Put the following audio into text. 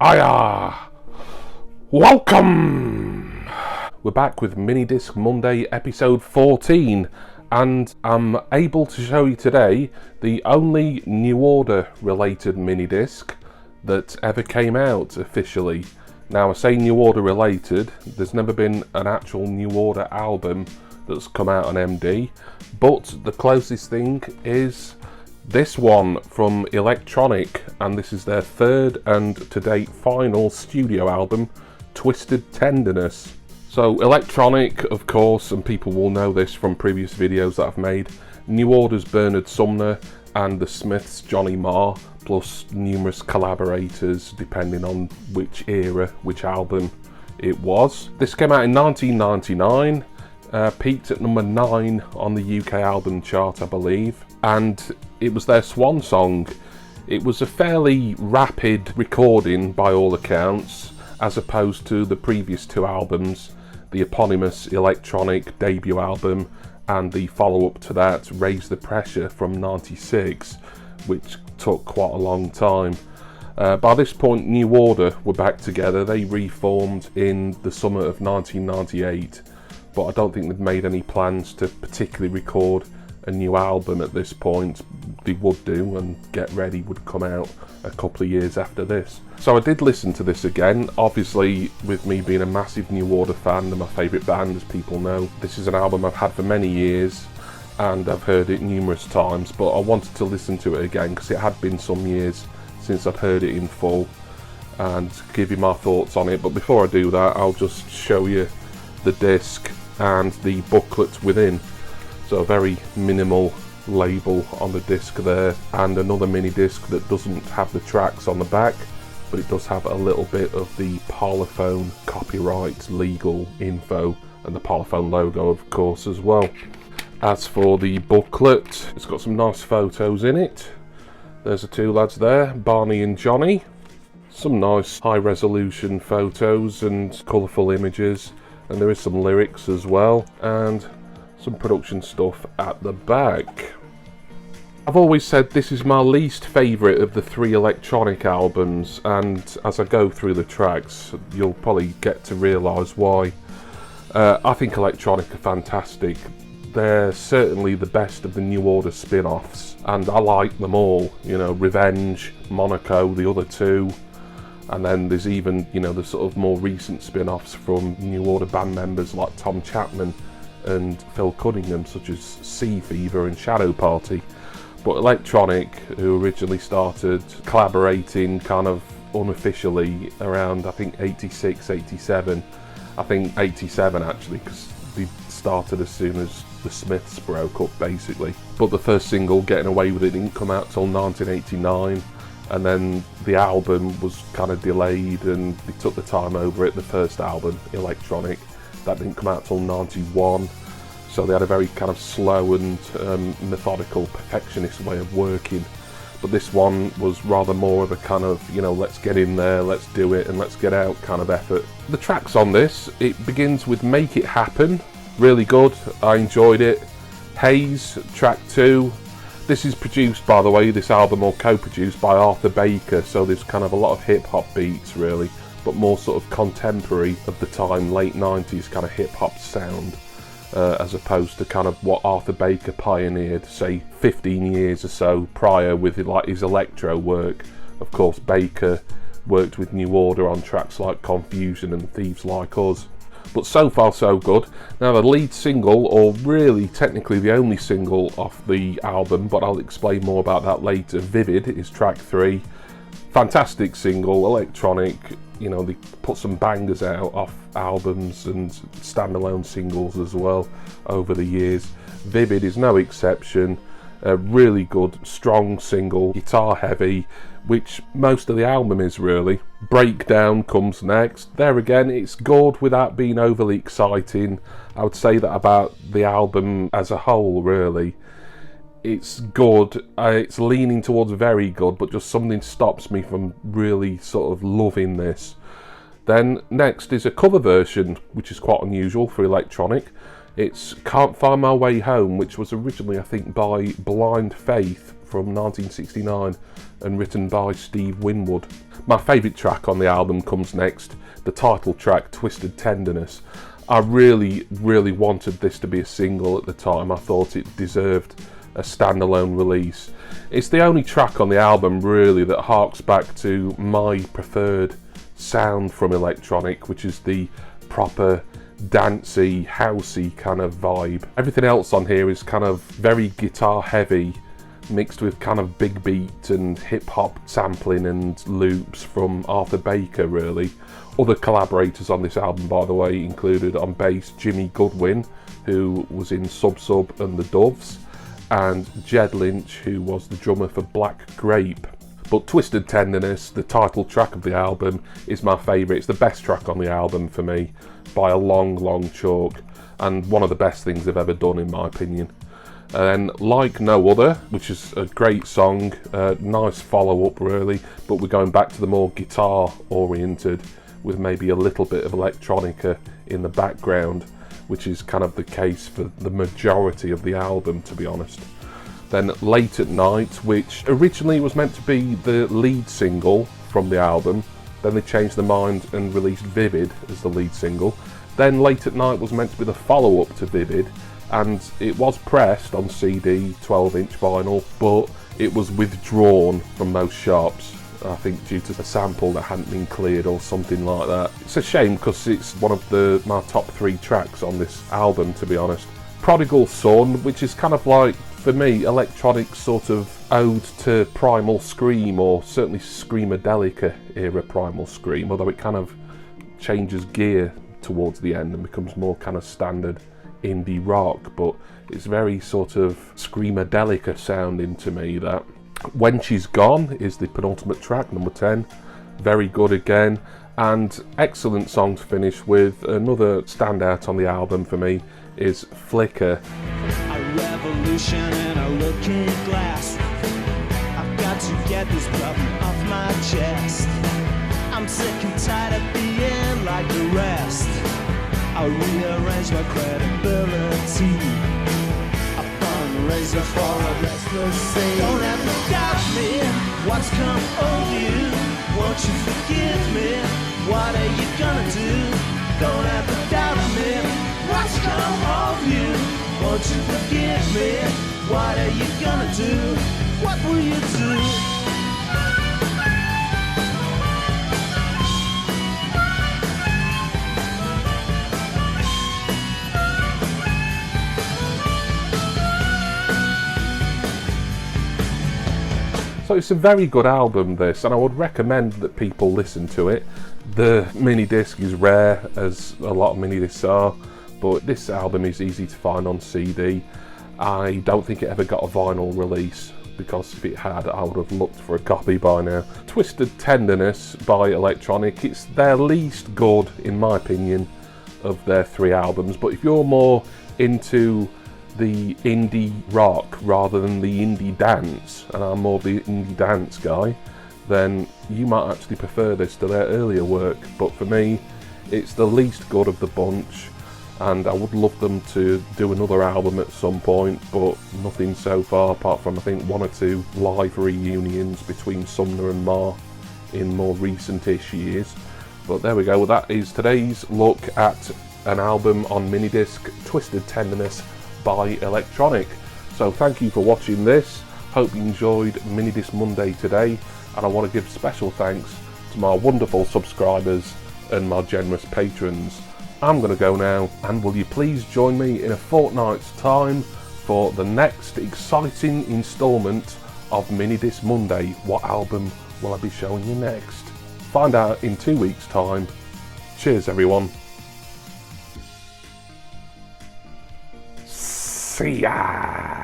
Hiya! Welcome! We're back with Minidisc Monday episode 14, and I'm able to show you today the only New Order related minidisc that ever came out officially. Now I say New Order related, there's never been an actual New Order album that's come out on MD, but the closest thing is this one from Electronic, and this is their third and to date final studio album, Twisted Tenderness. So Electronic, of course, and people will know this from previous videos that I've made, New Order's Bernard Sumner and the Smiths' Johnny Marr, plus numerous collaborators depending on which era, which album it was. This came out in 1999, peaked at number 9 on the UK album chart, I believe, and it was their swan song. It was a fairly rapid recording by all accounts, as opposed to the previous two albums, the eponymous Electronic debut album and the follow-up to that, Raise the Pressure from '96, which took quite a long time. By this point, New Order were back together. They reformed in the summer of 1998, but I don't think they'd made any plans to particularly record a new album at this point. They would do, and Get Ready would come out a couple of years after this. So I did listen to this again. Obviously, with me being a massive New Order fan, they're my favourite band, as people know. This is an album I've had for many years, and I've heard it numerous times, but I wanted to listen to it again because it had been some years since I'd heard it in full, and give you my thoughts on it. But before I do that, I'll just show you the disc and the booklet within. So a very minimal label on the disc there, and another mini disc that doesn't have the tracks on the back, but it does have a little bit of the Parlophone copyright legal info and the Parlophone logo, of course, as well. As for the booklet, it's got some nice photos in it. There's the two lads there, Barney and Johnny. Some nice high resolution photos and colourful images, and there is some lyrics as well, and some production stuff at the back. I've always said this is my least favourite of the three Electronic albums, and as I go through the tracks you'll probably get to realise why. I think Electronic are fantastic. They're certainly the best of the New Order spin-offs, and I like them all. You know, Revenge, Monaco, the other two, and then there's even, you know, the sort of more recent spin-offs from New Order band members like Tom Chapman and Phil Cunningham, such as Sea Fever and Shadow Party. But Electronic, who originally started collaborating kind of unofficially around, I think, 86, 87. I think 87 actually, because they started as soon as the Smiths broke up, basically. But the first single, Getting Away With It, didn't come out till 1989, and then the album was kind of delayed and they took the time over it. The first album, Electronic, that didn't come out till 91, so they had a very kind of slow and methodical, perfectionist way of working. But this one was rather more of a kind of, you know, let's get in there, let's do it, and let's get out kind of effort. The tracks on this, it begins with Make It Happen, really good, I enjoyed it. Haze, track 2. This is produced, by the way, this album, or co-produced by Arthur Baker, so there's kind of a lot of hip-hop beats really, but more sort of contemporary of the time, late 90s kind of hip-hop sound, as opposed to kind of what Arthur Baker pioneered, say 15 years or so prior with like his electro work. Of course, Baker worked with New Order on tracks like Confusion and Thieves Like Us. But so far so good. Now the lead single, or really technically the only single off the album, but I'll explain more about that later, Vivid, is track 3. Fantastic single, Electronic. You know, they put some bangers out off albums and standalone singles as well over the years. Vivid is no exception. A really good, strong single, guitar heavy, which most of the album is really. Breakdown comes next. There again, it's good without being overly exciting. I would say that about the album as a whole, really. It's good, it's leaning towards very good, but just something stops me from really sort of loving this. Then next is a cover version, which is quite unusual for Electronic. It's Can't Find My Way Home, which was originally, I think, by Blind Faith from 1969 and written by Steve Winwood. My favourite track on the album comes next, the title track, Twisted Tenderness. I really wanted this to be a single at the time. I thought it deserved a standalone release. It's the only track on the album really that harks back to my preferred sound from electronic, which is the proper dancey, housey kind of vibe. Everything else on here is kind of very guitar heavy, mixed with kind of big beat and hip hop sampling and loops from Arthur Baker really. Other collaborators on this album, by the way, included on bass Jimmy Goodwin, who was in Sub Sub and the Doves, and Jed Lynch, who was the drummer for Black Grape. But Twisted Tenderness, the title track of the album, is my favourite. It's the best track on the album for me by a long chalk, and one of the best things they've ever done in my opinion. And Like No Other, which is a great song, nice follow-up really, but we're going back to the more guitar oriented with maybe a little bit of electronica in the background, which is kind of the case for the majority of the album, to be honest. Then Late at Night, which originally was meant to be the lead single from the album, then they changed their mind and released Vivid as the lead single. Then Late at Night was meant to be the follow-up to Vivid, and it was pressed on CD, 12-inch vinyl, but it was withdrawn from most shops, I think due to the sample that hadn't been cleared or something like that. It's a shame because it's one of my top 3 tracks on this album, to be honest. Prodigal Son, which is kind of like, for me, electronic sort of ode to Primal Scream, or certainly Screamadelica era Primal Scream, although it kind of changes gear towards the end and becomes more kind of standard indie rock, but it's very sort of Screamadelica sounding to me, that. When She's Gone is the penultimate track, number 10. Very good again, and excellent song to finish with. Another standout on the album for me is Flicker. A revolution in a looking glass. I've got to get this problem off my chest. I'm sick and tired of being like the rest. I'll rearrange my credibility. Razor for a restless sea. Don't have to doubt me. What's come over you? Won't you forgive me? What are you gonna do? Don't have to doubt me. What's come over you? Won't you forgive me? What are you gonna do? What will you do? So it's a very good album, this, and I would recommend that people listen to it. The mini disc is rare, as a lot of mini discs are, but this album is easy to find on CD. I don't think it ever got a vinyl release, because if it had, I would have looked for a copy by now. Twisted Tenderness by Electronic, it's their least good, in my opinion, of their 3 albums, but if you're more into the indie rock rather than the indie dance, and I'm more the indie dance guy, then you might actually prefer this to their earlier work. But for me, it's the least good of the bunch, and I would love them to do another album at some point, but nothing so far, apart from I think 1 or 2 live reunions between Sumner and Ma in more recent-ish years. But there we go, that is today's look at an album on Minidisc, Twisted Tenderness by Electronic. So thank you for watching this. Hope you enjoyed Minidisc Monday today, and I want to give special thanks to my wonderful subscribers and my generous patrons. I'm going to go now, and will you please join me in a fortnight's time for the next exciting instalment of Minidisc Monday. What album will I be showing you next? Find out in 2 weeks' time. Cheers everyone. See ya!